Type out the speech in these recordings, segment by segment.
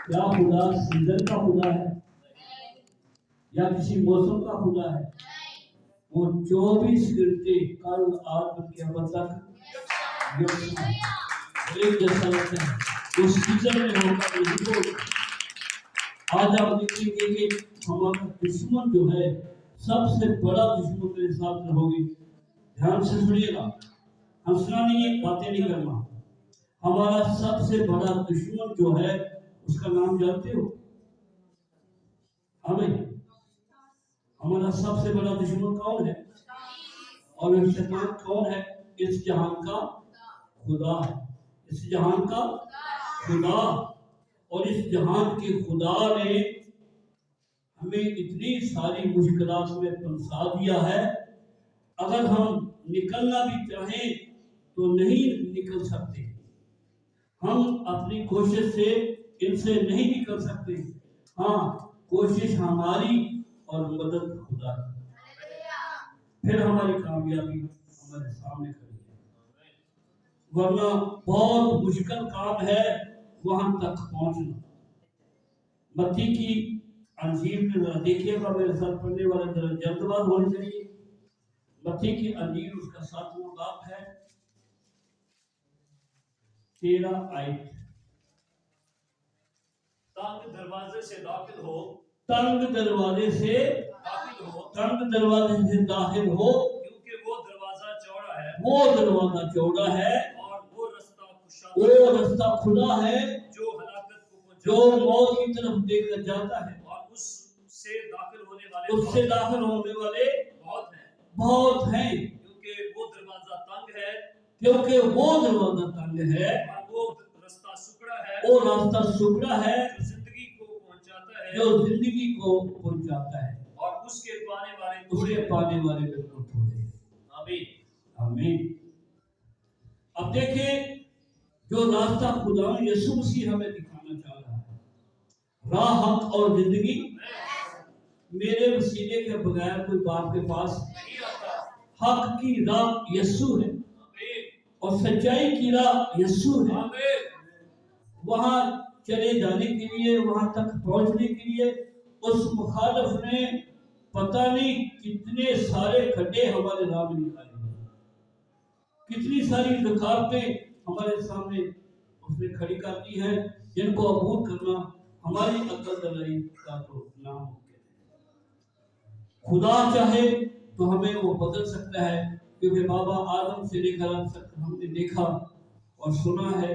क्या खुदा सीजन का खुदा है या किसी मौसम का खुदा है? वो 24 घंटे कल आज के अब तक एक जैसा रहता है। उस सीजन में होकर नहीं बोलता। आज आप देखेंगे कि हमारा दुश्मन जो है सबसे बड़ा दुश्मन मेरे साथ रहोगे। ध्यान से सुनिएगा, हंसना नहीं है, बातें नहीं करना। हमारा सबसे बड़ा दुश्मन जो है उसका नाम जानते हो? हमें हमारा सबसे बड़ा दुश्मन कौन है? और ये शैतान कौन है? इस जहान का खुदा है। इस जहान का खुदा। और इस जहान के खुदा ने हमें इतनी सारी मुश्किलात में फंसा दिया है, अगर हम निकलना भी चाहें तो नहीं निकल सकते। हम अपनी कोशिश से इनसे नहीं निकल सकते। हाँ, कोशिश हमारी और मदद खुदा की। फिर हमारी कामयाबी हमारे सामने खड़ी है। वरना बहुत मुश्किल काम है वहां तक पहुंचना। मत्ती की अंजील में जरा देखिएगा, मेरे साथ पढ़ने वाले जरा जल्दबाज होने चाहिए। मत्ती की अंजील उसका 7वां बाब है, 13 आयत। तंग दरवाजे से दाखिल हो, तंग दरवाजे से दाखिल हो, तंग दरवाजे से दाखिल हो, क्योंकि वो दरवाजा चौड़ा है, वो दरवाजा चौड़ा है और वो रास्ता वो रास्ता खुला है जो हलाकत को जो मौत की तरफ लेकर जाता है, और उससे दाखिल होने वाले उससे दाखिल होने वाले बहुत हैं, बहुत हैं। क्योंकि वो दरवाजा तंग है, क्योंकि वो दरवाजा तंग है और वो रास्ता सुकड़ा है, वो रास्ता सुगड़ा है जो जिंदगी को पहुंचाता है, जो जिंदगी को पहुंचाता है, और उसके पाने वाले उसके पाने वाले बिल्कुल थोड़े हैं। आमीन। आमीन। अब देखिए, जो रास्ता खुदा यीशु मसीह हमें दिखाना चाह रहा है, राह, हक और जिंदगी, मेरे वसीले के बगैर कोई बाप के पास नहीं आता। हक की राह यीशु है आमीन, और सच्चाई की राह यीशु है। आमीन, वहां चले जाने के लिए, वहां तक पहुंचने के लिए उस मुखालिफ ने पता नहीं कितने सारे खड्डे हमारे राह में निकाले, कितनी सारी रुकावटें हमारे सामने उसने खड़ी कर दी है, जिनको अबूर करना हमारी अक्ल दलाई का तो नामुमकिन है। खुदा चाहे तो हमें वो बदल सकता है, क्योंकि बाबा आदम से लेकर अब तक हमने देखा और सुना है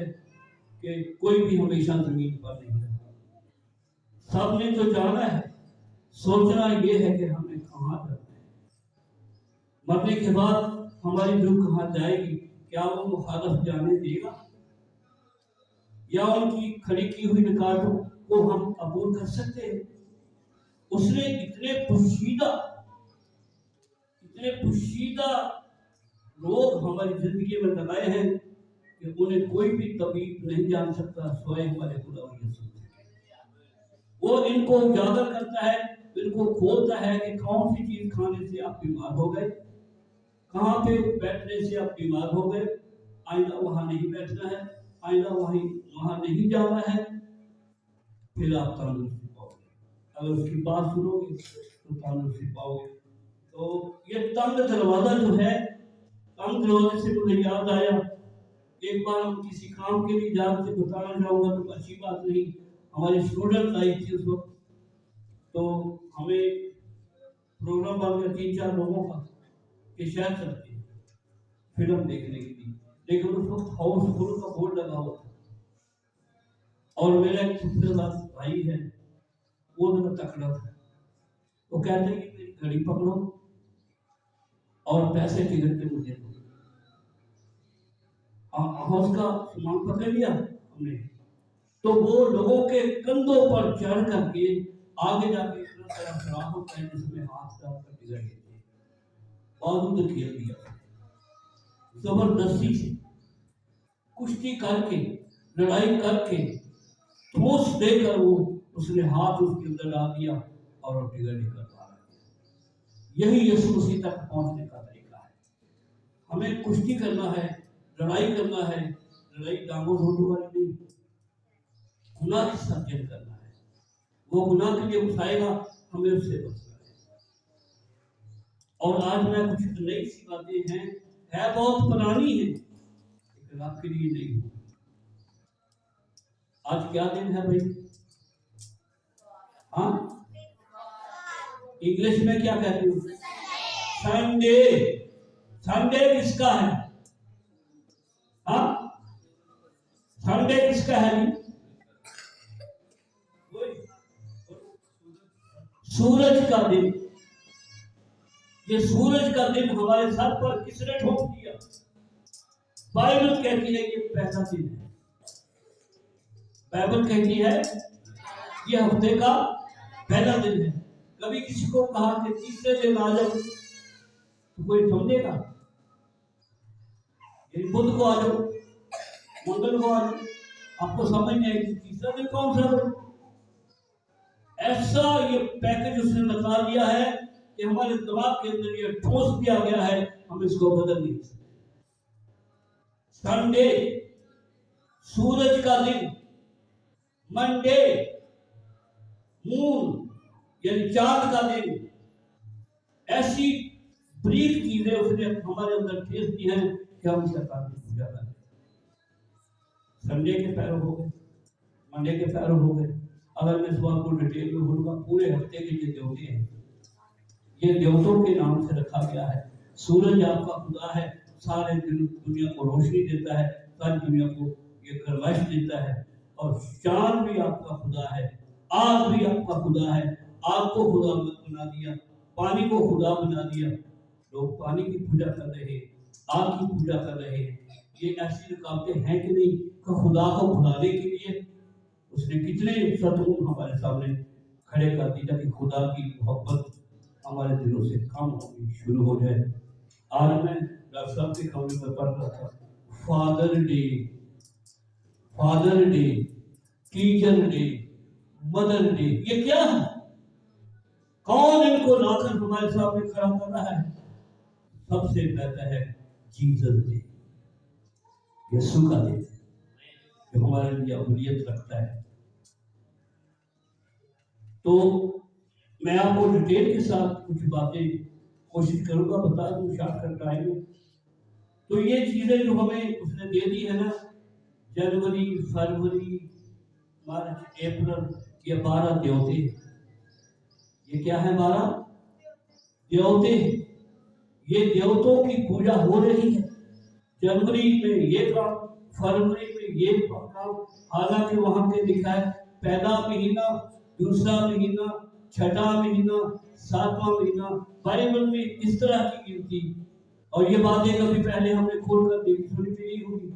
कि कोई भी हमेशा जमीन पर नहीं रहा। सबने तो जाना है, सोचना ये है कि हमें कहाँ जाना है, मरने के बाद हमारी रूह कहाँ जाएगी। क्या वो मुखालिफ जाने देगा, या उनकी खड़ी की हुई निकाटों को हम अबूर कर सकते हैं? उसने इतने पुशीदा लोग हमारी जिंदगी में लगाए हैं कि उन्हें कोई भी तबीब नहीं जान सकता स्वयं हमारे खुदा यीशु। वो इनको उजागर करता है, इनको खोलता है कि कौन सी चीज खाने से आप बीमार हो गए, कहाँ पे बैठने से आप बीमार हो गए, आइंदा वहां नहीं बैठना है, आइंदा वहां नहीं जाना है, फिर आप तंदुरुस्ती पाओगे। अगर उसकी बात सुनोगे तो तंदुरुस्ती पाओगे। तो ये तंग दरवाजा जो है, तंग दरवाजे से मुझे याद आया, एक बार हम किसी काम के लिए जा रहे थे, बताना चाहूंगा तो अच्छी बात नहीं, हमारी स्टूडेंट आई थी उस वक्त, तो हमें प्रोग्राम बन गया 3-4 लोगों का कि शहर चलते हैं फिल्म देखने के लिए, लेकिन उस वक्त हाउसफुल का बोर्ड लगा हुआ था, और मेरा एक दूसरा भाई है वो जरा तकड़ा था, वो कहते हैं कि मेरी घड़ी पकड़ो और पैसे टिकट के मुझे दो। हाउस का सामान पकड़ लिया हमने, तो वो लोगों के कंधों पर चढ़ करके आगे जाके इतना सारा खराब होता है जिसमें हाथ का टिकट देते हैं, बाजू तो खेल दिया, जबरदस्ती से कुश्ती करके, लड़ाई करके, ठोस देकर वो उसने हाथ उसके अंदर डाल दिया और वो टिकट निकल पा रहा। यही यीशु मसीह तक पहुंचने का तरीका है। हमें कुश्ती करना है, लड़ाई करना है, लड़ाई डांगों ढूंढने वाली नहीं, गुनाह के साथ जंग करना है। वो गुनाह के लिए उठाएगा, हमें उससे बचना है। और आज मैं कुछ नई सी बातें हैं, है बहुत पुरानी है, लेकिन आपके लिए नहीं होगी। आज क्या दिन है भाई? हाँ, इंग्लिश में क्या कहते हो? संडे। संडे किसका है? हाँ, संडे किसका है? सूरज का दिन। ये सूरज का दिन हमारे सर पर किसने ठोक दिया? बाइबल कहती है ये पहला दिन है। बाइबल कहती है ये हफ्ते का पहला दिन है। कभी किसी को कहा कि तीसरे दिन आ जाओ तो कोई समझेगा? बुध को आ जाओ, मंगल को आ जाओ, आपको समझ नहीं आएगी तीसरा दिन कौन सा दिन। ऐसा ये पैकेज उसने निकाल दिया है कि हमारे दिमाग के अंदर ये ठोस दिया गया है, हम इसको बदल नहीं सकते। संडे सूरज का दिन, मंडे मून यानी चांद का दिन। ऐसी ब्रीक चीजें उसने हमारे अंदर ठेस दी हैं कि हम शैतान की पूजा करें। संडे के पैरों हो गए, मंडे के पैरों हो गए। अगर मैं इसको आपको डिटेल में बोलूंगा, पूरे हफ्ते के ये देवते हैं, ये देवतों के नाम से रखा गया है। सूरज आपका खुदा है, सारे दुनिया को रोशनी देता है, सारी दुनिया को ये गर्माइश देता है। और चांद भी आपका खुदा है, आग भी आपका खुदा है। आग को खुदा बना दिया, पानी को खुदा बना दिया। लोग पानी की पूजा कर रहे हैं, आग की पूजा कर रहे हैं। ये ऐसी रुकावटें हैं कि नहीं कि खुदा को भुलाने के लिए उसने कितने शत्रुन हमारे सामने खड़े कर दी ताकि खुदा की मोहब्बत हमारे दिलों से कम होनी शुरू हो जाए। आज मैं डॉक्टर साहब के कमरे में पढ़ रहा था, father day, teacher day, mother day. ये क्या है? कौन इनको लाकर हमारे सामने खड़ा कर रहा है? सबसे बेहतर है जीसस डे, यीशु का दिन जो हमारे लिए अहमियत रखता है। तो मैं आपको डिटेल के साथ कुछ बातें कोशिश करूंगा बता दूं शॉर्टकट टाइम में। तो ये चीजें जो हमें उसने दे दी है ना, जनवरी, फरवरी, मार्च, अप्रैल, ये 12 देवते। ये क्या है? 12 देवते। ये देवतों की पूजा हो रही है। जनवरी में ये काम, फरवरी में ये काम। हालांकि वहां पे लिखा है पहला महीना, दूसरा महीना, छठा महीना, सातवां महीना। बाइबल में इस तरह की गिनती। और ये बातें कभी पहले हमने खोल कर देखी सुनी भी नहीं होगी।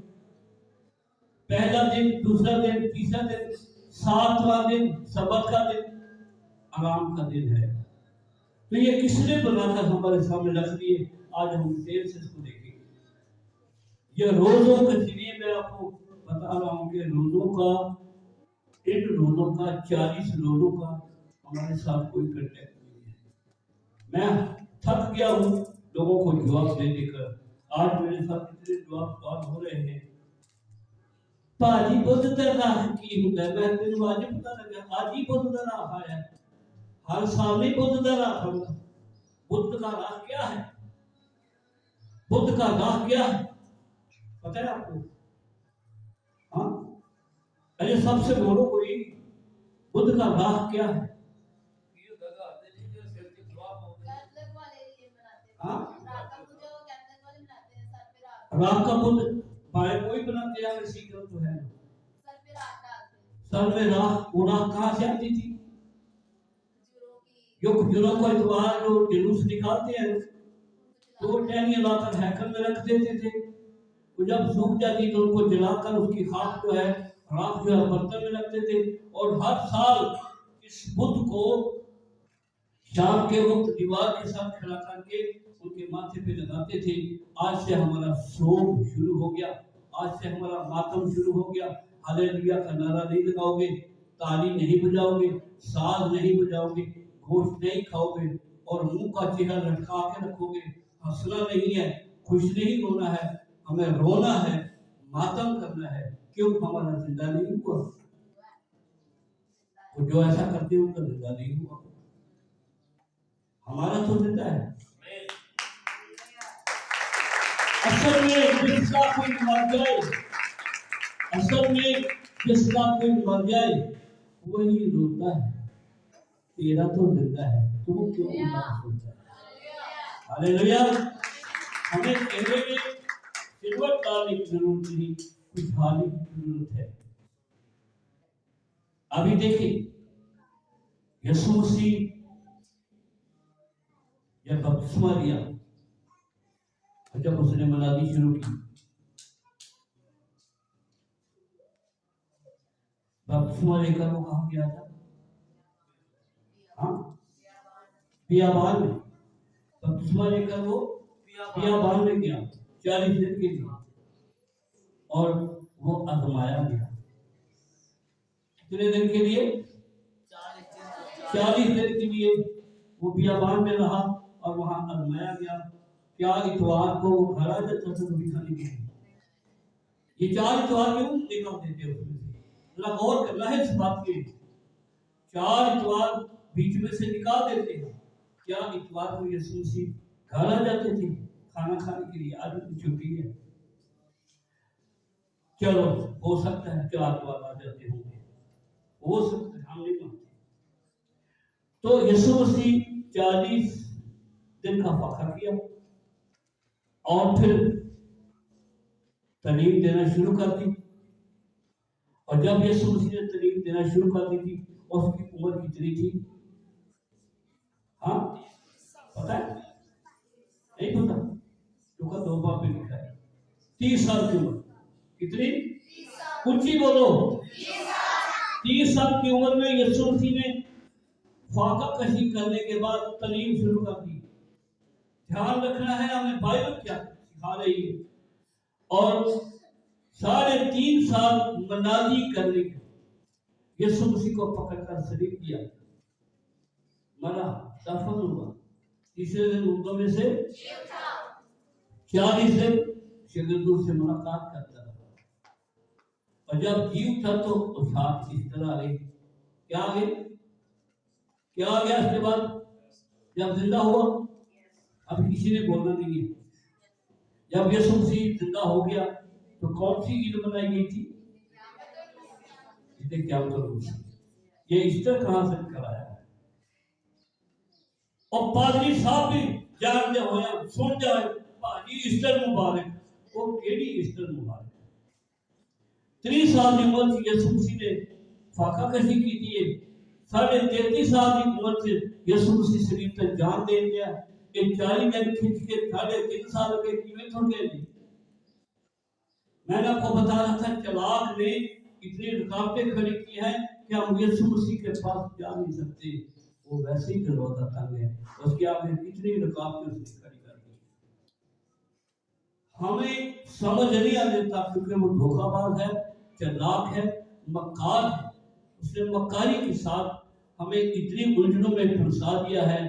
पहला दिन, दूसरा दिन, तीसरा दिन, सातवां दिन सबत का दिन, आराम का दिन है। तो ये किसने बनाकर हमारे सामने रख दिए? आज हम देर से इसको देखेंगे। ये रोजों के जरिए मैं आपको बता रहा हूँ कि रोजों का, इन रोजों का, 40 रोजों का हमारे साथ कोई कांटेक्ट नहीं है। मैं थक गया हूँ लोगों को जवाब दे देकर। आज मेरे साथ कितने जवाब बात हो रहे हैं। भाजी बुद्ध का राह की होता है, मैं तेन आज पता लगा आज ही बुद्ध का राह आया। हर साल नहीं बुद्ध का राह होगा। बुद्ध का राह क्या है? बुद्ध का राह क्या है पता है आपको? हाँ, अरे सबसे बोलो कोई, बुद्ध का राह क्या है? राग का बुद्ध पाए कोई बनाते हैं, सीख तो है सर में राख। वो राख कहाँ से आती थी? जो खुजरों को इतवार जो जुलूस निकालते हैं तो वो टहनियां लाकर हैकल में रख देते थे। वो जब सूख जाती तो उनको जलाकर उसकी खाक जो है, राख जो है बर्तन में रखते थे। और हर साल इस बुद्ध को शाम के वक्त दीवार के साथ खड़ा करके उनके माथे पे लगाते थे। आज से हमारा शोक शुरू हो गया, आज से हमारा मातम शुरू हो गया। हालेलुया का नारा नहीं लगाओगे, ताली नहीं बजाओगे, साज नहीं बजाओगे, गोश्त नहीं खाओगे और मुंह का चेहरा लटका के रखोगे। हंसना नहीं है, खुश नहीं होना है, हमें रोना है, मातम करना है। क्यों? हमारा जिंदा नहीं हुआ। वो जो ऐसा करते हैं उनका जिंदा नहीं हुआ, हमारा तो जिंदा है। असल में जिसका कोई मर जाए, असल में जिसका कोई मर जाए वही रोता है, तेरा तो जिंदा है, तुम क्यों उदास होता है? हालेलुया। हमें चेहरे में सिल्वर डालने की जरूरत नहीं, खुशहाली की जरूरत है। अभी देखिए यीशु मसीह जब बपतिस्मा लिया और जब उसने मनादी शुरू की, बपतिस्मा लेकर वो कहाँ गया था? हाँ, बियाबान में। बपतिस्मा लेकर वो बियाबान में गया 40 दिन के लिए, और वो आजमाया गया। कितने दिन के लिए? 40 दिन के लिए वो बियाबान में रहा और वहां आजमाया गया। क्या इतवार को वो घर आ जाता था रोटी खाने के लिए? ये 4 इतवार क्यों निकाल देते हो? जरा गौर करना है इस बात के। 4 इतवार बीच में से निकाल देते हैं। क्या इतवार को यीशु मसीह घर आ जाते थे खाना खाने के लिए? आज तो छुट्टी है, चलो हो सकता है 4 इतवार आ जाते होंगे, हो सकता है, हम नहीं मानते। तो यीशु मसीह 40 दिन का फाका किया और फिर तालीम देना शुरू कर दी। और जब यीशु मसीह ने तालीम देना शुरू कर दी थी, उसकी उम्र कितनी थी? हाँ, पता है? नहीं पता? लूका 2 बाब में लिखा है 30 साल की उम्र। कितनी? ऊंची बोलो। 30 साल की उम्र में यीशु मसीह ने फाका कशी करने के बाद तालीम शुरू कर दी। ध्यान रखना है, हमें बाइबल क्या सिखा रही है। और 3.5 साल मनादी करने के यीशु मसीह को पकड़कर सलीब किया, मरा, दफन हुआ, तीसरे दिन मुर्दों में से 40 दिन शागिर्दों से मुलाकात करता रहा। और जब जी उठा तो साथ इस तरह आ गई। क्या आ गई? क्या आ गया? इसके बाद जब जिंदा हुआ, अब किसी ने बोलना नहीं है। जब यीशु मसीह जिंदा हो गया तो कौन सी ईद मनाई गई थी? इसने क्या मतलब? ये ईस्टर कहां से कराया है? और पादरी साहब भी जानते हो या सुन जाए, भाजी ईस्टर मुबारक। वो केड़ी ईस्टर मुबारक? 30 साल की उम्र से यीशु मसीह ने फाका कशी की थी। 33.5 साल की उम्र से यीशु मसीह शरीर पर जान दे गया। ये 40 दिन खिंच के 3.5 साल के किवें थो गए थे? मैंने आपको बता रहा था, चलाक ने इतनी रुकावटें खड़ी की है कि हम यीशु मसीह के पास जा नहीं सकते। वो वैसे ही दरवाजा तंग है, उसके आगे कितनी रुकावटें उसने खड़ी कर दी। हमें समझ नहीं आ देता क्योंकि वो धोखाबाज है, चालाक है, मक्कार है। उसने मक्कारी के साथ हमें इतनी उलझनों में फंसा दिया है,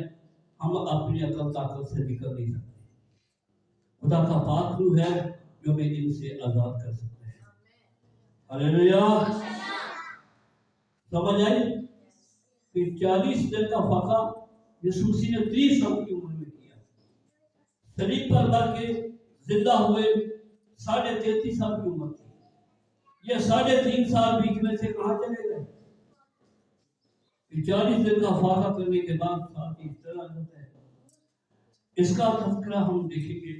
हम अपनी अकल ताकत से निकल नहीं सकते। खुदा का पाक रूह है जो हमें इनसे आजाद कर सकते हैं। हालेलुया। समझ आई कि 40 दिन का फाका यीशु मसीह ने 30 साल की उम्र में किया। शरीर पर मर के जिंदा हुए 33.5 साल की उम्र थी। ये 3.5 साल बीच में से कहां चले गए? 40 दिन का फाका करने के बाद साथ ही इस तरह होता है। इसका तज़किरा हम देखेंगे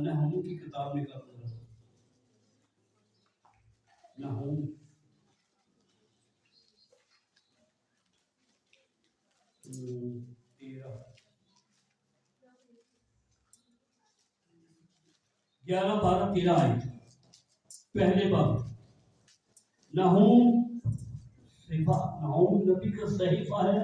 नहूम की किताब में करते हैं। नहूम 11, 12, 13 आए पहले बाब। नहूम नबी का सहीफा है,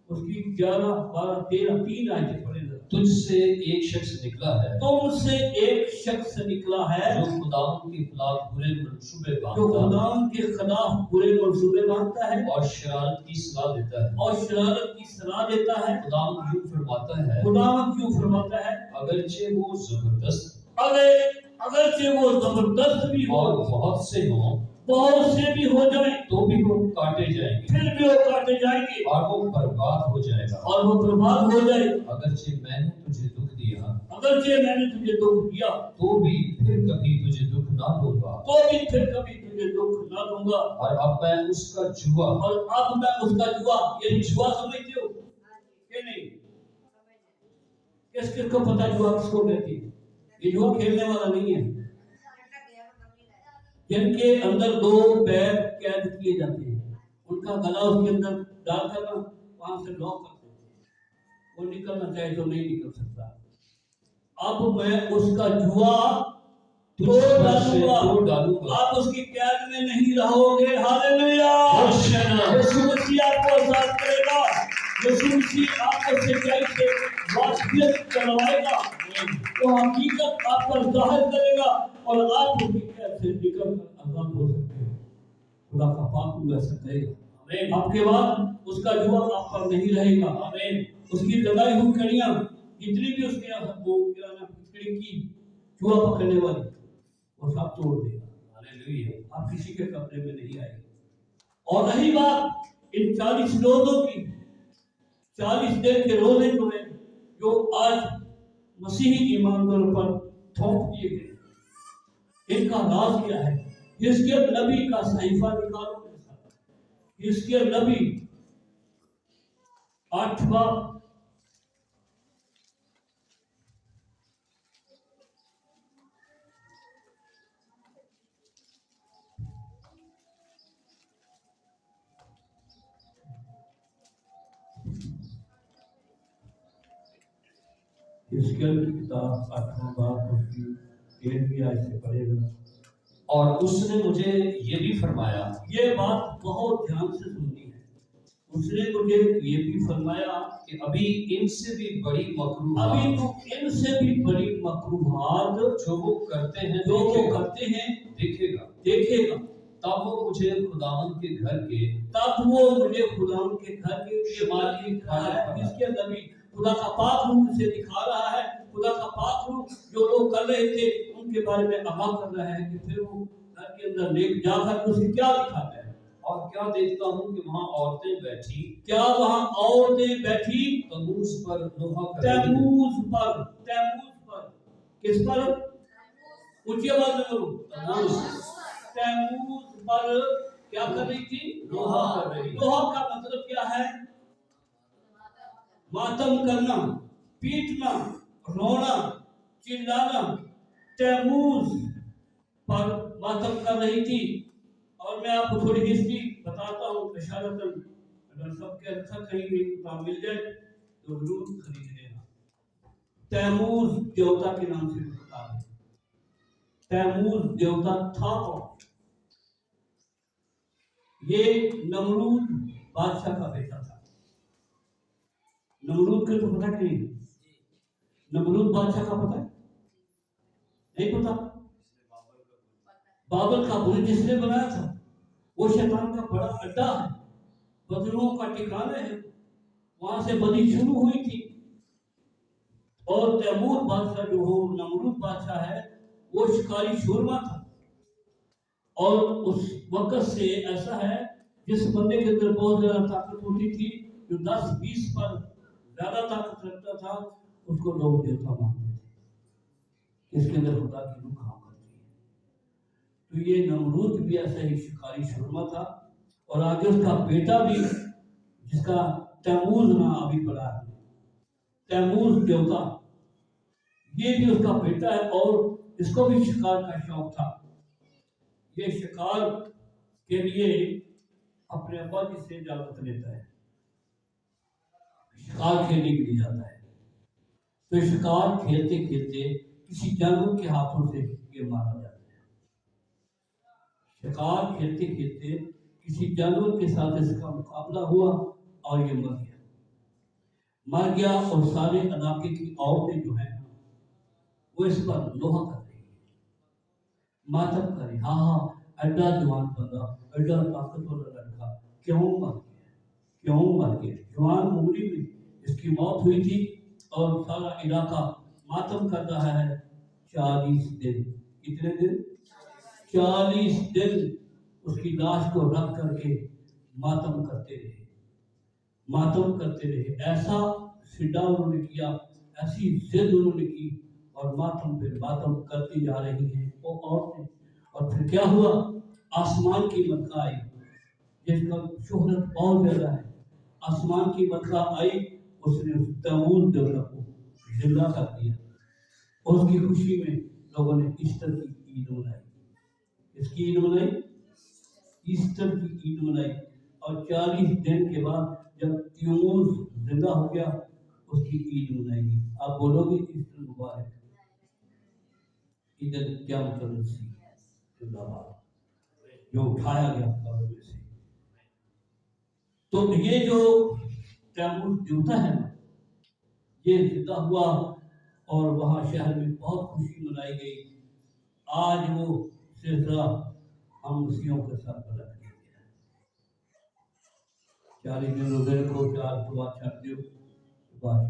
उसकी 11, 12, 13 3 आयतें पढ़े। तुझसे एक शख्स निकला है, तुमसे एक शख्स निकला है जो खुदावंद के खिलाफ बुरे मंसूबे जो बांधता खुदावंद के खिलाफ बुरे मंसूबे बांधता है और शरारत की सलाह देता है। और शरारत की सलाह देता है। खुदावंद यूं फरमाता है, खुदावंद यूं फरमाता है, अगरचे वो जबरदस्त अगरचे वो जबरदस्त भी हो और बहुत से हों, बहुत से भी हो जाए तो भी वो काटे जाएंगे फिर भी वो काटे जाएंगे और वो बर्बाद हो जाएगा। और वो बर्बाद हो जाए। अगरचे मैंने तुझे दुख दिया अगरचे मैंने तुझे दुख दिया तो भी फिर कभी तुझे दुख ना दूंगा, तो भी फिर कभी तुझे दुख ना दूंगा। और अब मैं उसका जुआ और अब मैं उसका जुआ, ये जुआ समझते हो कि नहीं? किस किस को पता जुआ किसको कहती है? ये जुआ खेलने वाला नहीं है, जिनके अंदर दो पैर कैद किए जाते हैं, उनका गला उसके अंदर डाल कर वहां से लॉक कर देते हैं, वो निकलना चाहे तो नहीं निकल सकता। अब मैं उसका जुआ तोड़ डालूंगा, आप उसकी कैद में नहीं रहोगे। हालेलुया। यीशु मसीह आपको आजाद करेगा, यीशु मसीह आपको सच्चाई से वास्तविक करवाएगा, वो हकीकत आप पर जाहिर करेगा और आप उसकी कैद से निकल कर आजाद हो सकते हो। खुदा का पाक वैसा करेगा। आमीन। आपके बाद उसका जुआ आप पर नहीं रहेगा। आमीन। उसकी लगाई हुई कड़ियां जितनी भी उसके खिचड़ी की जुआ पकड़ने वाली, वो सब तोड़ देगा। हालेलुया। आप किसी के कब्जे में नहीं आएंगे। और रही बात इन 40 रोजों की, 40 दिन के रोजे जो है, जो आज मसीही ईमानदारों पर थोप दिए गए, इनका राज क्या है? हिजकिय्याह नबी का सहीफा निकालो मेरे साथ। हिजकिय्याह नबी 8वां हिजकिय्याह की किताब 8वां बाब उसकी 1वीं आयत से पढ़ेगा। और उसने मुझे ये भी फरमाया, ये बात बहुत ध्यान से सुननी है। उसने मुझे ये भी फरमाया कि अभी इनसे भी बड़ी अभी मकरूहात तो इनसे भी बड़ी मकरूहात जो वो करते हैं जो वो देखेगा, करते हैं देखेगा। तब वो मुझे खुदावंद के घर के शुमाली हिजकिय्याह नबी खुदा का पाक रूह से दिखा रहा है। खुदा का पाक रूह जो लोग कर रहे थे उनके बारे में आगाह कर रहा है कि फिर वो घर के अंदर लेके जाकर उसे क्या दिखाता है। और क्या देखता हूँ कि वहाँ औरतें बैठी, क्या वहां औरतें बैठी तमूज पर लोहा कर रही हैं। तैमूज पर किस पर? ऊंची आवाज में बोलो। तैमूज पर क्या कर रही थी? लोहा कर रही। लोहा का मतलब क्या है? मातम करना, पीटना, रोना, चिल्लाना। तैमूज पर मातम कर रही थी। और मैं आपको थोड़ी हिस्ट्री बताता हूँ इशारतन, अगर सबके अच्छा कहीं भी किताब मिल जाए तो जरूर खरीद लेना। तैमूज देवता के नाम से किताब है। तैमूज देवता था कौन? ये नमरूद बादशाह का बेटा था। नमरूद के तो पता नहीं, नमरूद बादशाह का पता है? नहीं पता? बाबल का बुर्ज जिसने बनाया था वो शैतान का बड़ा अड्डा है, बदलुओं का ठिकाना है, वहां से बदी शुरू हुई थी। और तैमूर बादशाह जो हो, नमरूद बादशाह है, वो शिकारी शूरमा था। और उस वक्त से ऐसा है, जिस बंदे के अंदर बहुत ज्यादा ताकत होती थी, जो 10-20 पर ज्यादा ताकत रखता था, उसको लोग देवता मानते थे। इसके अंदर खुदा की रूह काम करती है। तो ये नमरूद भी ऐसा ही शिकारी शूरमा था। और आगे उसका बेटा भी, जिसका तैमूर नाम अभी पड़ा है, तैमूर देवता, ये भी उसका बेटा है। और इसको भी शिकार का शौक था। ये शिकार के लिए अपने अब्बा जी से इजाजत लेता है, शिकार खेलने के लिए जाता है। तो शिकार खेलते खेलते किसी जानवर के हाथों से ये मारा जाता है। शिकार खेलते खेलते किसी जानवर के साथ इसका मुकाबला हुआ और ये मर गया। और सारे इलाके की औरतें जो हैं वो इस पर लोहा कर रही है, मातम कर रही। हाँ, अड्डा जवान बंदा, अड्डा ताकतवर लड़का क्यों मर गया? जवान उम्री में इसकी मौत हुई थी और सारा इलाका मातम कर रहा है 40 दिन। कितने दिन? 40 दिन اس کی لاش کو رکھ کر کے ماتم کرتے رہے. ایسا سڈا انہوں نے کیا، ایسی ضد انہوں نے کی، اور ماتم پہ ماتم کرتی جا رہی ہیں وہ عورتیں. اور پھر کیا ہوا؟ آسمان کی ملکہ آئی، جس کا شہرت بہت زیادہ ہے. آسمان کی ملکہ آئی، اس نے اس تیمور دیوتا کو زندہ کر دیا. اس کی خوشی میں لوگوں نے ایسٹر کی عید منائی. اس کی عید منائی، ایسٹر کی عید منائی. اور 40 دن کے بعد جب تیمور زندہ ہو گیا، اس کی عید منائی گئی. آپ بولو گے ایسٹر مبارک، عید القیامت المسیح زندہ باد، جو اٹھایا گیا قبر میں سے. تو یہ جو تیمور دیوتا ہے نا، یہ زندہ ہوا اور وہاں شہر میں بہت خوشی منائی گئی. آج وہ سلسلہ ہم مسیحوں کے ساتھ رکھ دیا گیا. 40 دن روزے کو 4 دعا چھٹ دیو، بعد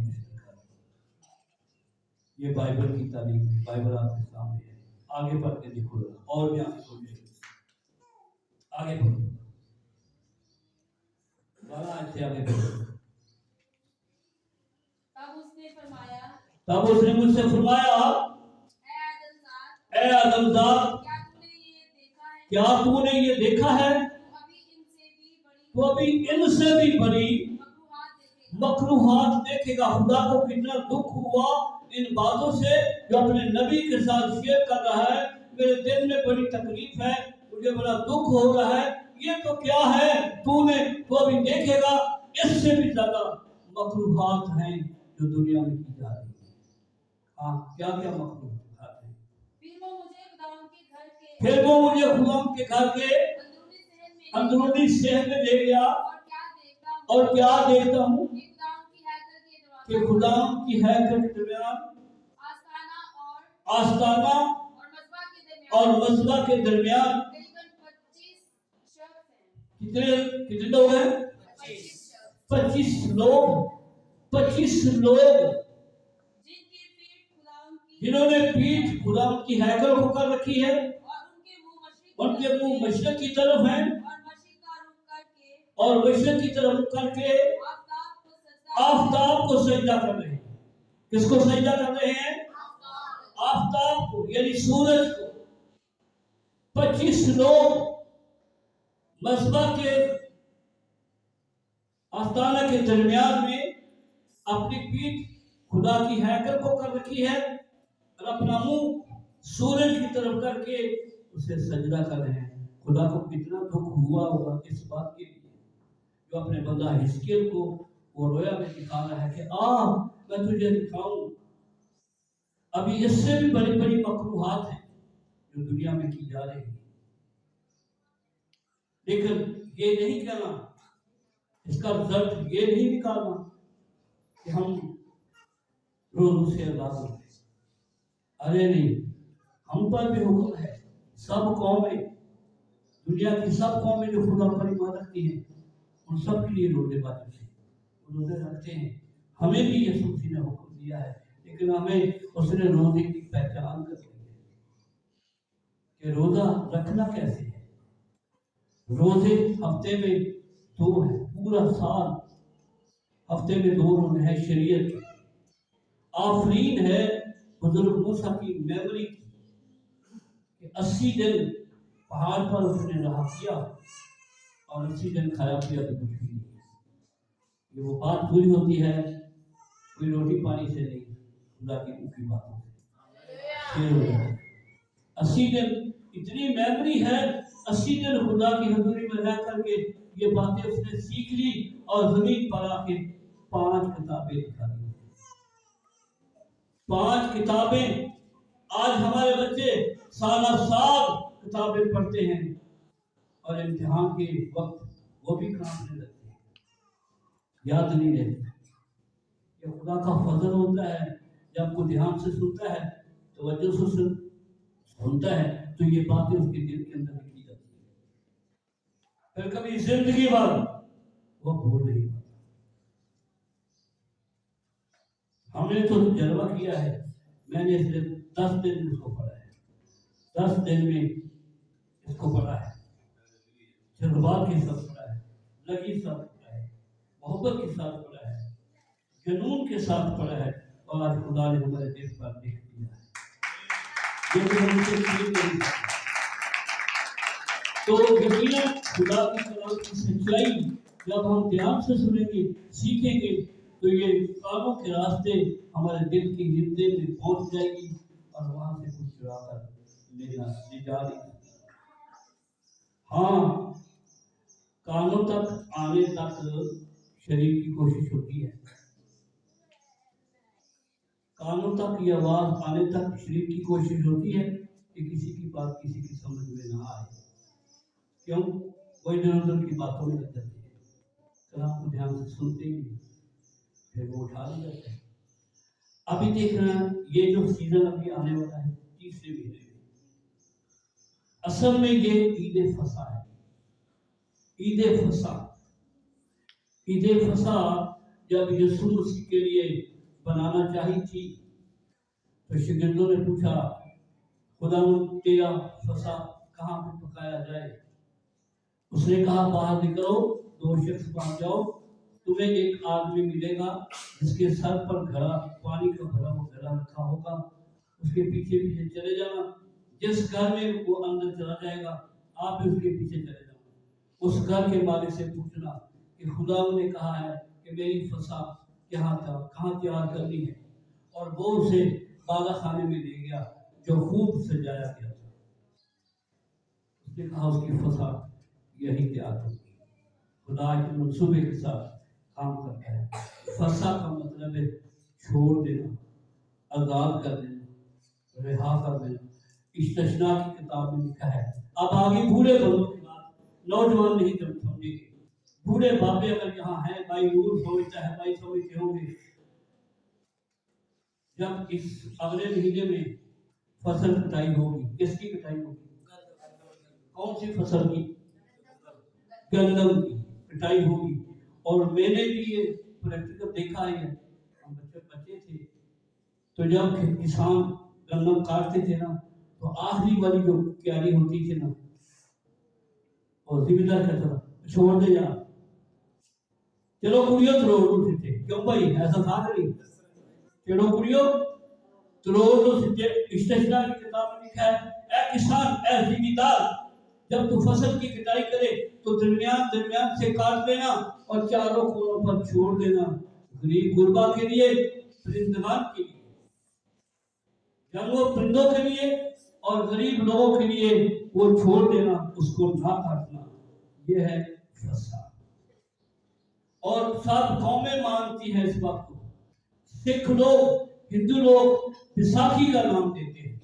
یہ بائبل کی تعلیم ہے. بائبل آپ کے سامنے ہے، آگے پڑھ کے دیکھو اور بھی آگے سوچے. آگے پڑھو، سے آگے پڑھو. تب اس نے مجھ سے فرمایا، اے آدم زاد، کیا تو نے یہ دیکھا ہے؟ تو ابھی ان سے بھی بڑی مکروہات دیکھے گا. خدا کو کتنا دکھ ہوا ان باتوں سے جو اپنے نبی کے ساتھ شیئر کر رہا ہے. میرے دل میں بڑی تکلیف ہے، مجھے بڑا دکھ ہو رہا ہے. یہ تو کیا ہے تو ابھی دیکھے گا اس سے بھی زیادہ مکروہات ہیں جو دنیا میں کی جا رہی ہیں. ہاں، کیا کیا مکروہات ہیں؟ پھر وہ مجھے خدا کے گھر کے اندرونی صحن میں لے گیا، اور کیا دیکھتا ہوں کہ خدا کی ہیکل کے درمیان آستانہ اور مذبح کے درمیان کتنے لوگ ہیں؟ 25 لوگ. 25 لوگ جنہوں نے پیٹھ خدا کی ہیکل کو کر رکھی ہے، ان کے منہ مشرق کی طرف ہیں، اور مشرق کی طرف کر کے آفتاب کو سجدہ کر رہے ہیں. کس کو سجدہ کر رہے ہیں؟ آفتاب کو، یعنی سورج کو. 25 لوگ مذبح کے آستانہ کے درمیان میں اپنی پیٹھ خدا کی ہیکل کو کر رکھی ہے، اور اپنا منہ سورج کی طرف کر کے اسے سجدہ کر رہے ہیں. خدا کو کتنا دکھ ہوا ہوگا اس بات کے لیے، جو اپنے بندہ حزقیل کو وہ رویا میں دکھا رہا ہے کہ میں تجھے دکھاؤں. ابھی اس سے بھی بڑی بڑی مکروہات ہیں جو دنیا میں کی جا رہی ہیں. لیکن یہ نہیں کہنا، اس کا رزلٹ یہ نہیں نکالنا کہ ہم روزوں سے آزاد ہوں. ارے نہیں، ہم پر بھی حکم ہے. سب قومیں، دنیا کی سب قومیں جو خدا پر ایمان رکھتی ہیں، ان سب کے لیے روزے واجب ہیں، روزے رکھتے ہیں. ہمیں بھی یسوع مسیح نے حکم دیا ہے، لیکن ہمیں اس نے روزے کی پہچان کر دی ہے کہ روزہ رکھنا کیسے ہے. روزے ہفتے میں 2 ہیں، پورا سال ہفتے میں 2 روزے ہیں. شریعت کے آفرین ہے بزرگ موسیٰ کی میموری کی کہ 80 دن پہاڑ پر اس نے رہا کیا، اور 80 دن کھایا پیا تو کچھ بھی نہیں. یہ وہ بات پوری ہوتی ہے کوئی روٹی پانی سے نہیں، خدا کی اوپری باتوں سے. 80 دن اتنی میموری ہے، 80 دن خدا کی حضوری میں رہ کر کے یہ باتیں اس نے سیکھ لی، اور زمین پر آ کے 5 کتابیں لکھا دی. 5 کتابیں. آج ہمارے بچے سالہ سال کتابیں پڑھتے ہیں، اور امتحان کے وقت وہ بھی کام لگتے ہیں، یاد نہیں رہتے. یہ خدا کا فضل ہوتا ہے. جب کوئی دھیان سے سنتا ہے، توجہ سے سنتا ہے، تو یہ باتیں اس کے دل کے اندر لکھی جاتی ہیں. پھر کبھی زندگی بھر وہ بھول نہیں پاتا. ہم نے تو تجربہ کیا ہے. میں نے صرف 10 دن اس کو پڑھا ہے، 10 دن میں اس کو پڑھا ہے. जज्बात के साथ पढ़ा है, लगी के साथ पढ़ा है, मोहब्बत के साथ पढ़ा है, जुनून के साथ पढ़ा है, और आज खुदा ने हमारे दिल पर लिख दिया है। ये तो हमसे छीन नहीं सकता। तो यकीनन खुदा की कलाम की सच्चाई जब हम ध्यान से सुनेंगे, सीखेंगे, तो ये कानों के रास्ते हमारे दिल की हृदय में पहुंच जाएगी और वहां से कुछ चुरा कर ले जा रही। हाँ, कानों तक आने तक शरीर की कोशिश होती है, कानों तक ये आवाज आने तक शरीर की कोशिश होती है कि किसी की बात किसी की समझ में ना आए। क्यों? वो इधर उधर की बातों में लग जाते हैं, कलाम को ध्यान से सुनते ही नहीं, फिर वो उठा ले जाते हैं। अभी देखना, ये जो सीजन अभी आने वाला है तीसरे महीने में, असल में ये ईद फसा है। ईद फसा, ईद फसा जब यीशु मसीह के लिए बनाना चाहिए थी, तो शिगिर्दों ने पूछा, खुदा तेरा फसा कहाँ पे पकाया जाए? उसने कहा, बाहर निकलो, 2 शख्स बाहर जाओ, तुम्हें एक आदमी मिलेगा जिसके सर पर घड़ा, पानी का भरा हुआ घड़ा रखा होगा, उसके पीछे पीछे चले जाना, जिस घर में वो अंदर चला जाएगा आप भी उसके पीछे चले जाना। उस घर के मालिक से पूछना कि खुदा ने कहा है कि मेरी फसा कहाँ तैयार करनी है, और वो उसे बाला खाने में ले गया जो खूब सजाया गया था। उसने कहा उसकी फसा यही तैयार होगी। खुदा के मंसूबे के साथ काम करता है। फसा का मतलब है छोड़ देना, आजाद कर देना, रिहा कर देना। इस्तिशना की किताब में लिखा है। अब आगे बूढ़े बंदों की बात, नौजवान नहीं जब समझेंगे, बूढ़े बाबे अगर यहाँ हैं, भाई नूर समझता है, भाई समझते होंगे, जब इस अगले महीने में फसल कटाई होगी, किसकी कटाई होगी? कौन सी फसल की? गंदम की कटाई होगी। और मैंने भी ये प्रैक्टिकल देखा है, हम बच्चे थे तो जब किसान गंदम काटते थे ना, तो आखिरी वाली जो क्यारी होती थी ना, और जिम्मेदार कहता था छोड़ दे यार, चलो कुड़ियो त्रोड़ सीते। क्यों भाई, ऐसा था नहीं? चलो कुड़ियो त्रोड़ सीते। इस्तिशना की किताब में लिखा है, ऐ किसान, ऐ जिम्मेदार, जब तू फसल की कटाई करे तो दरमियान से काट लेना और चारों कोनों पर छोड़ देना, गरीब गुरबा के लिए, परिंदगान के लिए, जानवर परिंदों के लिए और गरीब लोगों के लिए वो छोड़ देना, उसको ना काटना। ये है फसा। और सब कौमें मानती हैं इस बात को। सिख लोग, हिंदू लोग बैसाखी का नाम देते हैं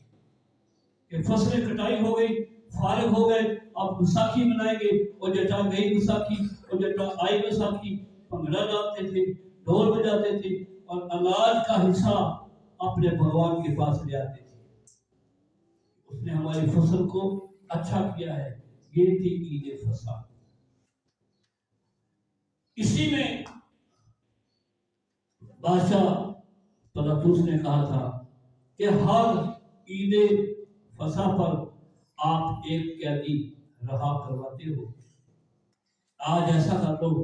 कि फसलें कटाई हो गई, फारिग हो गए, अब बैसाखी मनाएंगे, और जटा गई बैसाखी, और जटा आई बैसाखी, भंगड़ा डालते थे, ढोल बजाते थे, और अनाज का हिस्सा अपने भगवान के पास ले आते थे। उसने हमारी फसल को अच्छा किया है। ये थी ईद फसा। इसी में बादशाह पिलातुस ने कहा था कि हर ईद फसा पर आप एक कैदी रहा करवाते हो। आज ऐसा कर लो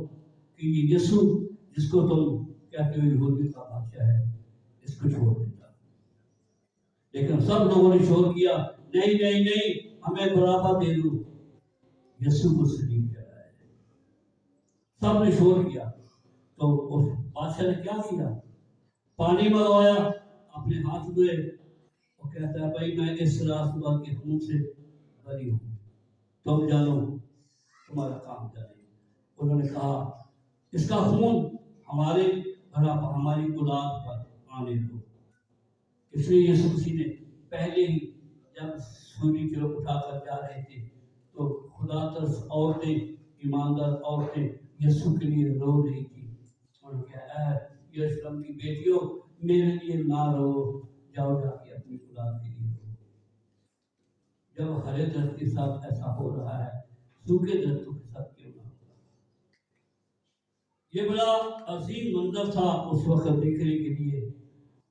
कि ये यीशु जिसको तुम कहते हो यहूदियों का बादशाह है, इसको छोड़ देता। लेकिन सब लोगों ने शोर किया, नहीं नहीं नहीं, हमें बराबर दे दो, यीशु को सलीब चढ़ाया है। सब ने शोर किया। तो उस बादशाह ने क्या किया? पानी मंगवाया, अपने हाथ धोए, और कहता है, भाई मैं इस रास्तबाज के खून से बरी हूँ, तुम जानो तुम्हारा काम जाने। उन्होंने कहा, इसका खून हमारी औलाद पर आने दो। इसलिए यीशु मसीह ने पहले ही जब सूली की ओर उठाकर जा रहे थे, तो खुदा तरफ औरतें, ईमानदार औरतें यीशु के लिए रो रही थी। उन्होंने कहा, यरूशलेम की बेटियों, मेरे लिए ना रो, जाओ जाके अपनी औलाद के लिए रो। जब हरे दर्द के साथ ऐसा हो रहा है, सूखे दर्दों के साथ क्यों ना होगा? ये बड़ा अजीम मंजर था उस वक्त देखने के लिए,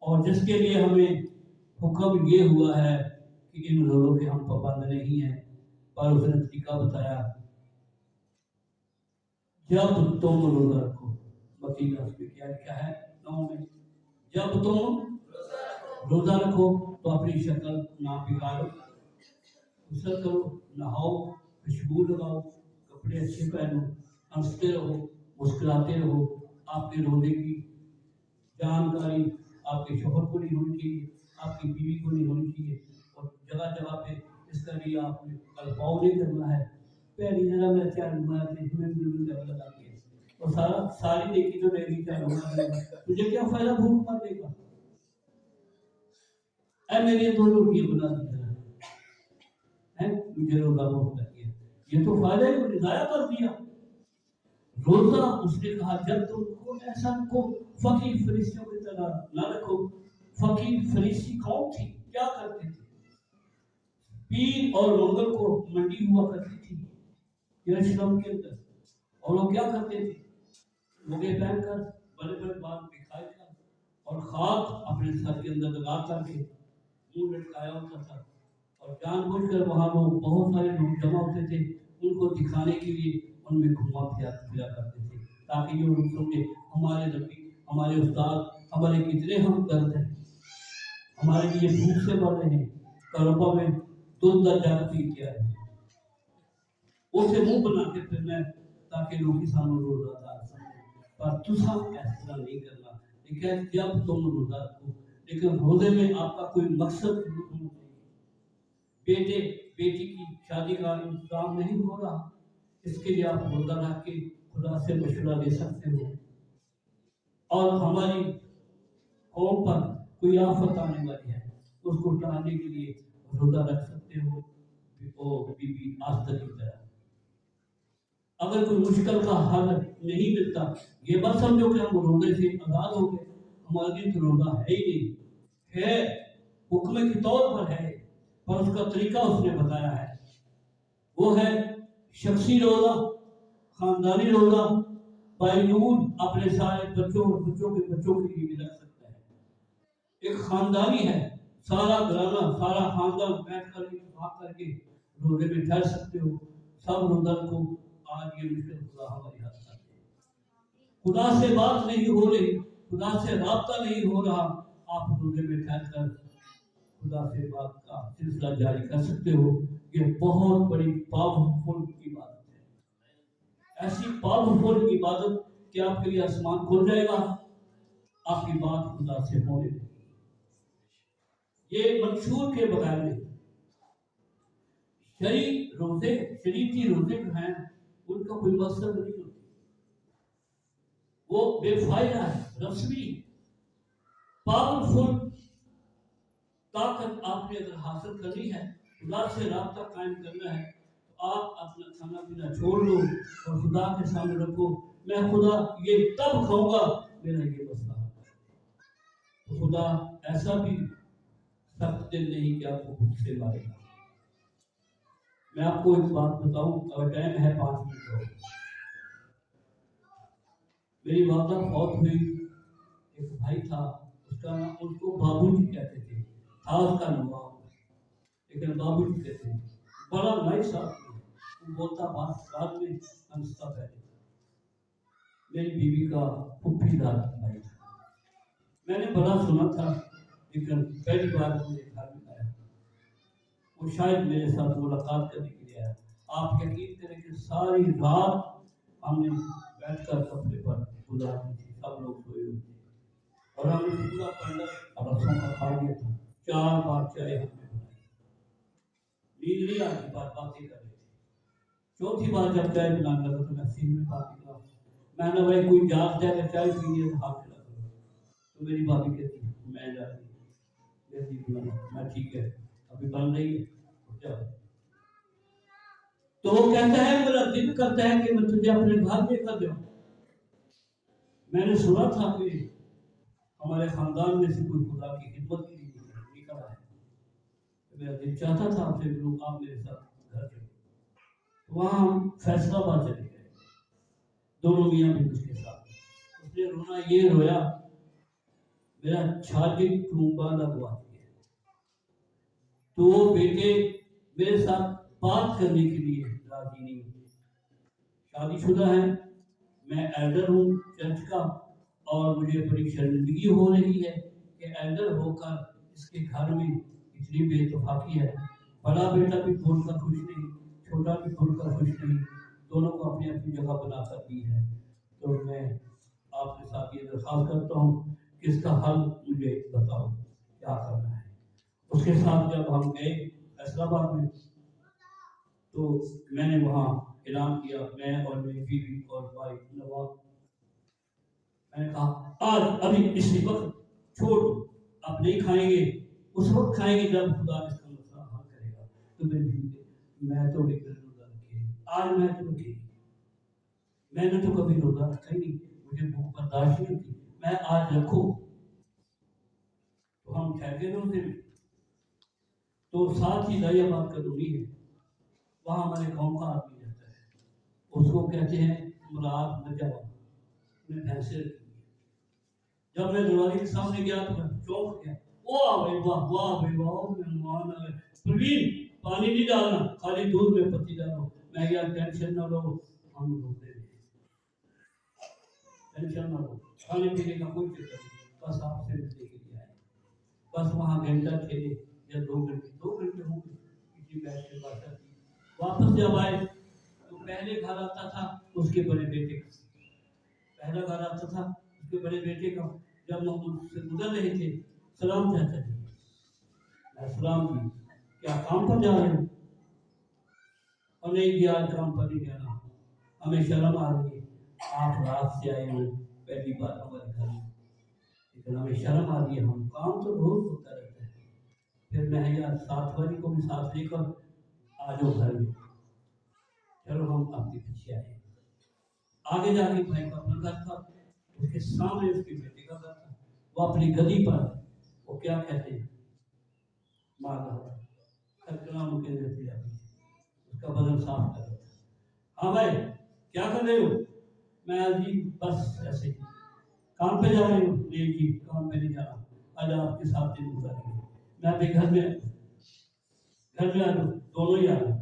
और जिसके लिए हमें हुक्म ये हुआ है कि इन लोगों के हम पाबंद नहीं हैं, पर उसने तरीका बताया जब तुम रोजा रखो, वकील ने उसमें क्या लिखा है 9 में, जब तुम रोजा रखो तो अपनी शक्ल ना बिगाड़ो, गुस्ल करो, नहाओ, खुशबू लगाओ, कपड़े अच्छे पहनो, हंसते रहो, मुस्कुराते रहो। आपके रोजे की जानकारी आपके शोहर को नहीं होनी चाहिए, आपकी बीवी को नहीं होनी चाहिए। और जगह जगह पे इसका लिए आपने कल्पाव नहीं करना है। पहली जरा मेरा चार लगा के और सारी देखी तो रहेगी, चार तुझे क्या फायदा, भूख मर देगा। ऐ मेरे 2 रोटियां बना दी है, मुझे रोजा बहुत लग गया, ये तो फायदा ही मुझे जाया कर दिया। रोजा उसने कहा जब तुम ऐसा रखो, फकीर फरीसियों की तरह ना रखो। फकीर फरीसी कौन थी, क्या करते थे? पीर और मंगल को मंडी हुआ करती थी यरूशलेम के अंदर, और वो क्या करते थे? लुगे पहनकर, बड़े बड़े बाल दिखाई कर और खाक अपने सर के अंदर लगा करके मुंह लटकाया होता था। और जानबूझकर वहां लोग, बहुत सारे लोग जमा होते थे, उनको दिखाने के लिए उनमें घुमा फिरा करते थे, ताकि ये लोग समझे हमारे नबी, हमारे उस्ताद, हमारे कितने हम दर्द हैं, हमारे लिए भूख से मर रहे हैं, करोबा में दूध दर्जा पी किया है, उसे मुंह बना के फिरना है ताकि लोग किसानों रोजादार समझे। पर तुसा ऐसा नहीं करना। लेकिन जब तुम रोजा रखो, लेकिन रोजे में आपका कोई मकसद नहीं, बेटे बेटी की शादी का इंतजाम नहीं हो रहा, इसके लिए आप रोजा रख के खुदा से मशवरा ले सकते हो। और हमारी कौम पर कोई आफत आने वाली है, उसको टालने के लिए रोजा रख सकते हो। ओ बीबी आस्था की तरह, अगर कोई मुश्किल का हल नहीं मिलता, ये मत समझो कि हम रोजे से आजाद हो गए, हमारे लिए तो रोजा है ही नहीं, है हुक्म के तौर पर है, पर उसका तरीका उसने बताया है। वो है शख्सी रोजा, खानदानी रोजा, बायनून अपने सारे बच्चों और बच्चों के बच्चों के लिए भी रख सकता है। एक खानदानी है, सारा घराना, सारा खानदान बैठ कर बात करके रोजे में ठहर सकते हो। सब रोजा को आज ये मुश्किल खुदा हमारी हाथ कर दे, खुदा से बात नहीं हो रही, खुदा से राब्ता नहीं हो रहा, आप रोजे में ठहर कर खुदा से बात का सिलसिला जारी कर सकते हो। ये बहुत बड़ी पावरफुल इबादत है, ऐसी पावरफुल इबादत कि आपके लिए आसमान खुल जाएगा, आपकी बात खुदा से होने लगेगी। ये मंशूर के बगैर नहीं। शरीयती रोजे जो हैं उनका कोई मकसद नहीं होता, वो बेफायदा है, रस्मी पावरफुल ताकत आपने अगर हासिल करनी है, खुदा से राब्ता कायम करना है, तो आप अपना खाना पीना छोड़ लो और खुदा के सामने रखो, मैं खुदा ये तब खाऊंगा मेरा ये मसला है। तो खुदा ऐसा भी सख्त दिल नहीं कि आपको भूख से मारेगा। मैं आपको एक बात बताऊं, अगर टाइम है 5 मिनट हो। मेरी वादा फौत हुई, एक भाई था, उसका नाम, उसको बाबूजी कहते थे, था उसका नवाब, लेकिन बाबूजी कहते थे, बड़ा नाइस आदमी, वो बोलता बात में हंसता पहले। मेरी बीवी का फुफ्फीदार भाई था, मैंने बड़ा सुना था, लेकिन पहली बार मुझे घर में आया, वो शायद मेरे साथ मुलाकात करने के लिए आया। आप यकीन करें कि सारी रात हमने बैठकर कपड़े पर गुजारी थी, सब लोग सोए हुए थे, और हमने पूरा पंडर रसों का खा लिया था। 4 बार चाय हमने बनाई, नींद नहीं आती, बातें कर रहे थे। चौथी बार जब चाय बनाने लगा तो मैं सीन में बात किया, मैंने भाई कोई जाग जाकर चाय पी है तो हाथ खिला करो। तो मेरी भाभी कहती मैं जा रही, मैं ठीक है अभी बन रही है, तो वो कहता है मेरा दिल करता है कि मैं तुझे अपने घर लेकर जाऊं। मैंने सुना था कि हमारे खानदान में से कोई खुदा की खिदमत के लिए निकला है, तो मेरा दिल चाहता था आपसे लोग आप मेरे साथ घर चलो। तो वहां हम फैसलाबाद चले गए, दोनों मियां भी उसके साथ। उसने रोना ये रोया, मेरा छाती टूंबा लगवा दिया। तो वो बेटे मेरे साथ बात करने के लिए राजी नहीं होते, शादीशुदा है, میں ایلڈر ہوں چرچ کا اور مجھے بڑی شرمندگی ہو رہی ہے کہ ایلڈر ہو کر اس کے گھر میں اتنی بے اتفاقی ہے. بڑا بیٹا بھی بول کر خوش نہیں, چھوٹا بھی بول کر خوش نہیں, دونوں کو اپنی اپنی جگہ بنا کر دی ہے. تو میں آپ کے ساتھ یہ درخواست کرتا ہوں کہ اس کا حل مجھے بتاؤ کیا کرنا ہے. اس کے ساتھ جب ہم گئے فیصل آباد میں تو میں نے وہاں اعلان کیا, میں اور میری بیوی اور بھائی نواب, میں نے کہا آج ابھی اسی وقت چھوڑ, اب نہیں کھائیں گے, اس وقت کھائیں گے جب خدا اس کا مسئلہ حل کرے گا. تو میں تو ایک روزہ رکھے, آج میں تو رکھی, میں نے تو کبھی روزہ رکھا ہی نہیں, مجھے بھوک برداشت نہیں ہوتی, میں آج رکھوں. تو ہم ٹھہر گئے روزے میں. تو ساتھ ہی دائی آباد کالونی ہے, وہاں ہمارے گاؤں کا آدمی رہتا ہے, اس کو کہتے ہیں مراد نجوا, انہیں بھینسیں رکھی ہوئی. جب میں دروازے کے سامنے گیا تو میں چونک گیا, واہ بھائی واہ, واہ بھائی واہ, مہمان آ گئے. پروین پانی نہیں ڈالنا, خالی دودھ میں پتی ڈالو. میں کیا ٹینشن نہ لو, ہم روتے ہیں, ٹینشن نہ لو, کھانے پینے کا کوئی چکر نہیں, بس آپ سے ملنے کے لیے آئے. بس وہاں گھنٹہ کھیلے یا 2 گھنٹے ہوں گے, کسی بیٹھ کے بات کرتی. واپس جب آئے تو پہلے گھر آتا تھا اس کے بڑے بیٹے کا, پہلا گھر آتا تھا اس کے بڑے بیٹے کا. جب ہم اس سے گزر رہے تھے, سلام چاچا جی. میں سلام جی, کیا کام پر جا رہے ہیں؟ اور نہیں جی آج کام پر نہیں جانا, ہمیں شرم آ رہی ہے, آپ رات سے آئے ہوئے پہلی بار ہمارے گھر میں, لیکن ہمیں شرم آ رہی ہے, ہم کام تو روز ہوتا رہتا ہے. پھر میں یار ساتھ والی کو بھی ساتھ لے کر آ جاؤ گھر میں, چلو ہم آپ کے پیچھے آئے. آگے جا کے بھائی کا اپنا گھر تھا, اس کے سامنے اس کے بیٹے کا گھر تھا. وہ اپنی گدی پر, وہ کیا کہتے ہیں, مار رہا تھا, کلام کے اندر دیا, اس کا بدن صاف کر رہا تھا. ہاں بھائی کیا کر رہے ہو؟ میں جی بس ایسے ہی, کام پہ جا رہے ہو؟ نہیں جی کام پہ نہیں جا رہا, آج آپ کے ساتھ دن گزاریں گے. میں اپنے گھر میں آ جاؤں, دونوں ہی آ جاؤ.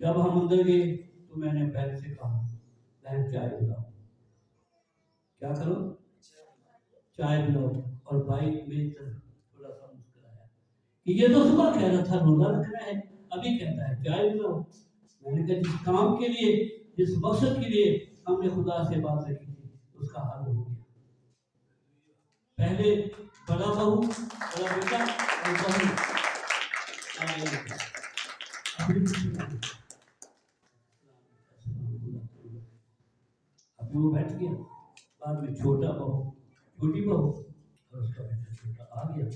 جب ہم اندر گئے تو میں نے بہن سے کہا بہن چائے پلاؤ. کیا کرو؟ چائے پلاؤ. اور بھائی میری طرف تھوڑا سا مسکرایا کہ یہ تو صبح کہہ رہا تھا روزہ رکھنا ہے, ابھی کہتا ہے چائے پلاؤ. میں نے کہا جس کام کے لیے, جس مقصد کے لیے ہم نے خدا سے بات رکھی تھی اس کا حل ہو گیا. پہلے بڑا بہو, بڑا بیٹا اور بہو, ابھی وہ بیٹھ گیا. بعد میں چھوٹا بہو, چھوٹی بہو اور اس کا بیٹا چھوٹا آ گیا.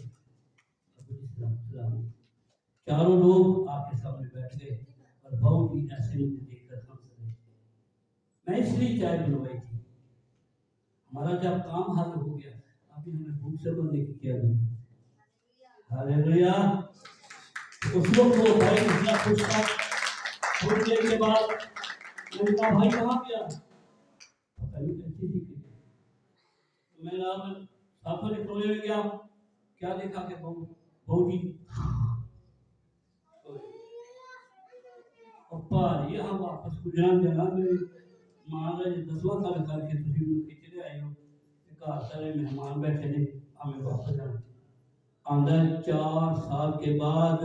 چاروں لوگ آپ کے سامنے بیٹھ گئے اور بہو بھی ایسے مجھے دیکھ کر ہنس رہے. میں اس لیے چائے بنوائی تھی, ہمارا جب کام حل ہو گیا ابھی ہمیں بھوک سے بندے کی کیا نہیں. ہاللیلویا. اس وقت وہ بھائی اتنا خوش تھا. تھوڑی دیر کے بعد میں نے کہا بھائی کہاں گیا؟ پتہ نہیں کیسی تھی. میں ساتھ والے کھولے میں گیا, کیا دیکھا کہ بہو جی پپا یہ ہم واپس گجران جانا, میری ماں نے 10واں سال کر کے تھی مجھے چلے آئے ہو, گھر سارے مہمان بیٹھے نے, ہمیں واپس جانا. اندر 4 سال کے بعد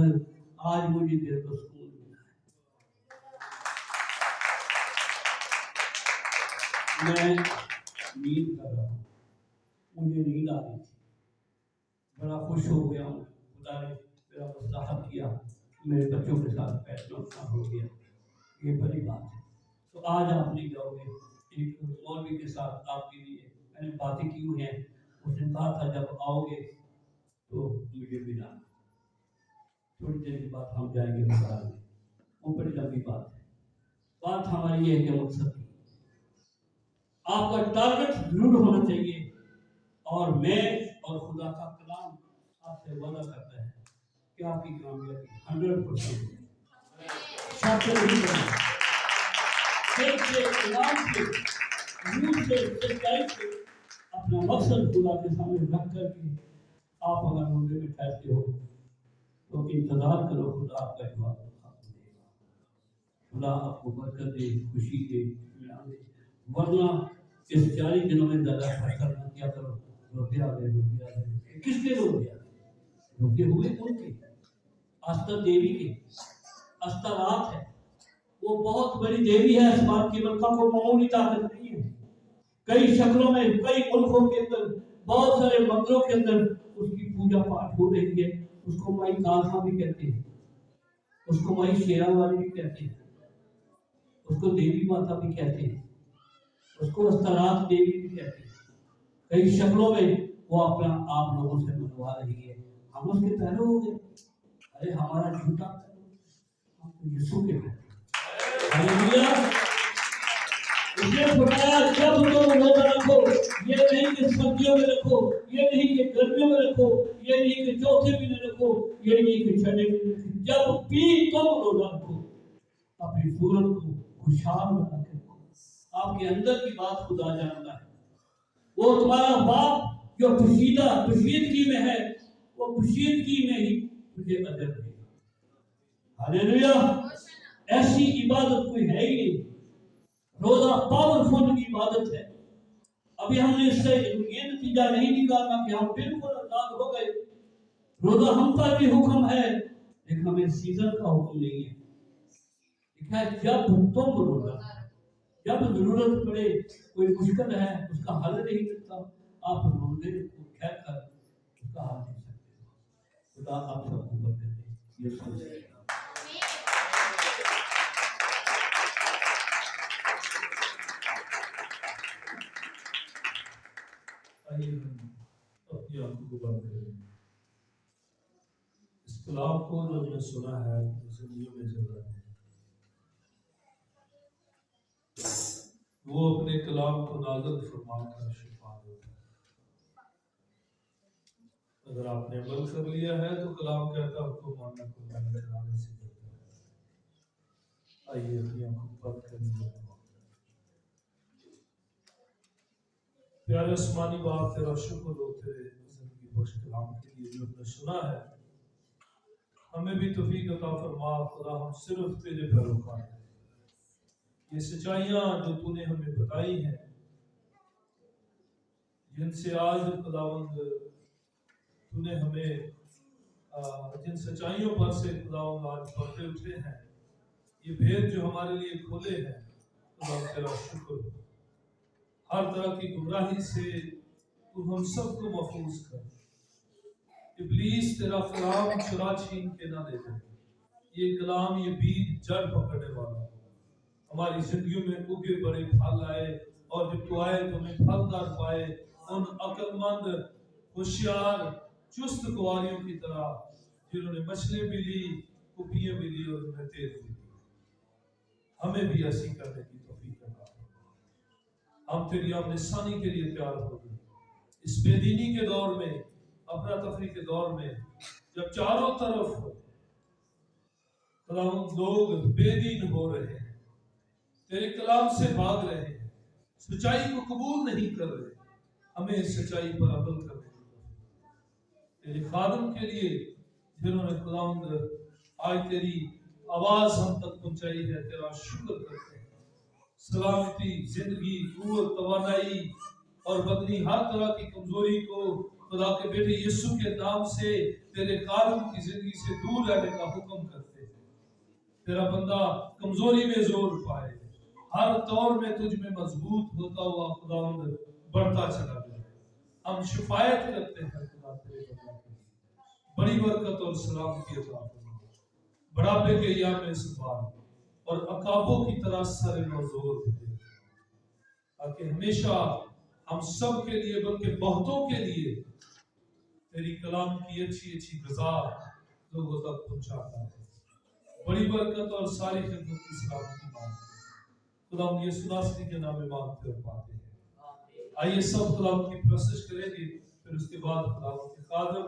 آج مجھے دل کو سکون ملا ہے. میں نیند کر رہا ہوں, مجھے نیند آ رہی تھی, بڑا خوش ہو گیا ہوں. خدا نے میرا مسئلہ حل کیا, میرے بچوں کے ساتھ بیٹھنا ہو گیا, یہ بڑی بات ہے. تو آج آپ نہیں جاؤ گے, ایک مولوی کے ساتھ آپ کے لیے میں نے باتیں کی ہوئی ہیں. اس نے کہا تھا جب آؤ گے تو مجھے ملا. تھوڑی دیر کے بعد ہم جائیں گے بازار میں, وہ بڑی لمبی بات ہے. بات ہماری یہ ہے کہ مقصد آپ کا ٹارگٹ ضرور ہونا چاہیے, اور میں اور خدا کا کلام آپ سے وعدہ کرتا ہے کہ آپ کی کامیابی 100% شک نہیں کرنا. دل سے, ایمان سے, روح سے, سچائی سے اپنا مقصد خدا کے سامنے رکھ کر کے آپ اگر روزے میں ٹھہرتے ہو تو انتظار کرو, خدا آپ کا جواب دے گا. خدا آپ کو برکت دے, خوشی دے. ورنہ اس 40 دنوں میں زیادہ خرچہ نہ کیا کرو. روپیہ آ گئے. کس کے روپیہ روپے ہوئے ان کے آستھا دیوی کے. آستھا رات ہے، وہ بہت بڑی دیوی ہے. اس بات کی ملکہ کو معمولی طاقت نہیں ہے. کئی شکلوں میں، کئی ملکوں کے اندر، بہت سارے مندروں کے اندر اس کی پوجا پاٹ ہو رہی ہے. اس کو مائی کالکا بھی کہتے ہیں، اس کو مائی شیرا والی بھی کہتے ہیں، اس کو دیوی ماتا بھی کہتے ہیں، اس کو استرات دیوی بھی کہتے ہیں. کئی شکلوں میں وہ اپنا آپ لوگوں سے منوا رہی ہے. ہم اس کے پیرو ہو گئے. ارے ہمارا جھوٹا ہم تو یسوع کے پیرو. ہاللیلویا. اس نے فرمایا جب تم روزہ رکھو، یہ نہیں کہ سردیوں میں رکھو، یہ نہیں کہ گرمیوں میں رکھو، یہ نہیں کہ چوتھے مہینے رکھو، یہ نہیں کہ چھٹے مہینے رکھو. جب بھی تم روزہ رکھو اپنی صورت کو خوشحال بنا کے رکھو. آپ کے اندر کی بات خدا جانتا ہے. وہ تمہارا باپ جو پوشیدگی میں ہے، وہ پوشیدگی میں ہی تجھے اجر دے گا. ہاللیلویا. ایسی عبادت کوئی ہے ہی نہیں. روزہ پاورفل عبادت ہے. ابھی ہم نے اس سے یہ نتیجہ نہیں نکالا کہ ہم بالکل آزاد ہو گئے. روزہ ہم پر بھی حکم ہے، لیکن ہمیں سیزن کا حکم نہیں ہے. لکھا ہے جب تم روزہ، جب ضرورت پڑے، کوئی مشکل ہے اس کا حل نہیں ملتا، آپ روزے کو کہہ کر اس کا حل دے سکتے ہیں. خدا آپ سب کو برکت دے. یہ سب سے آئیے ہم اپنی آنکھوں کو بند کریں. اس کلام کو جو ہم نے سنا ہے زندگیوں میں چل رہا ہے، وہ اپنے کلام کو نازل فرما کر شفا دیتا ہے. اگر آپ نے عمل کر لیا ہے تو کلام کہتا ہے آپ کو ماننا قربانی چڑھانے سے کرتا ہے. آئیے اپنی آنکھوں کو بند کریں. پیارے آسمانی باپ، تیرا شکر ہو تیرے زندگی بخش کلام کے لیے جو ہم نے سنا ہے. ہمیں بھی توفیق عطا فرما خدا، ہم صرف تیرے پیروکار ہیں. یہ سچائیاں جو تو نے ہمیں بتائی ہیں، جن سے آج خداوند تو نے ہمیں جن سچائیوں پر سے خداوند آج پردے اٹھے ہیں، یہ بھید جو ہمارے لیے کھولے ہیں، خدا تیرا شکر ہو. ہر طرح کی گمراہی سے تو ہم سب کو محفوظ کر. ابلیس تیرا کلام چرا چھین کے نہ دے دے. یہ کلام، یہ بیج جڑ پکڑنے والا ہماری زندگیوں میں اگے بڑے پھل آئے، اور جب تو آئے تو ہمیں پھلدار پائے. ان عقل مند، ہوشیار، چست کواریوں کی طرح جنہوں نے مچھلی بھی لی، کپیاں بھی لی اور انہیں تیل بھی لی. ہمیں بھی ایسی کرنے کی توفیق عطا فرما. ہم تیری آمد ثانی کے لیے تیار ہو گئے. اس بے دینی کے دور میں، افرا تفری کے دور میں، جب چاروں طرف لوگ بے دین ہو رہے ہیں، تیرے کلام سے بھاگ رہے ہیں، سچائی کو قبول نہیں کر رہے، ہمیں اس سچائی پر عمل کرنے کی تیرے خادم کے لیے جنہوں نے خداوند آج تیری آواز ہم تک پہنچائی ہے، تیرا شکر کرتے ہیں. سلامتی، زندگی، قوت، توانائی اور بدنی ہر طرح کی کمزوری کو خدا کے بیٹے یسوع کے نام سے تیرے خادم کی زندگی سے دور رہنے کا حکم کرتے ہیں. تیرا بندہ کمزوری میں زور پائے، ہر طور میں تجھ میں مضبوط ہوتا ہوا خداوند بڑھتا چلا جائے. ہم شفایت کرتے ہیں خدا تیرے بندہ کے لیے. بڑی برکت اور سلامتی عطا فرما. بڑھاپے کے ایام میں سنبھال اور عقابوں کی طرح سر نوزور دے، تاکہ ہمیشہ ہم سب کے لیے بلکہ بہتوں کے لیے تیری کلام کی اچھی اچھی غذا لوگوں تک پہنچاتا ہے. بڑی برکت اور ساری خدمت کی سلامتی مانگتے ہیں. خدا ہم یہ سناسری کے نام میں مانگتے اور پاتے ہیں. آئیے سب خدا کی پرستش کریں گے، پھر اس کے بعد خدا کے خادم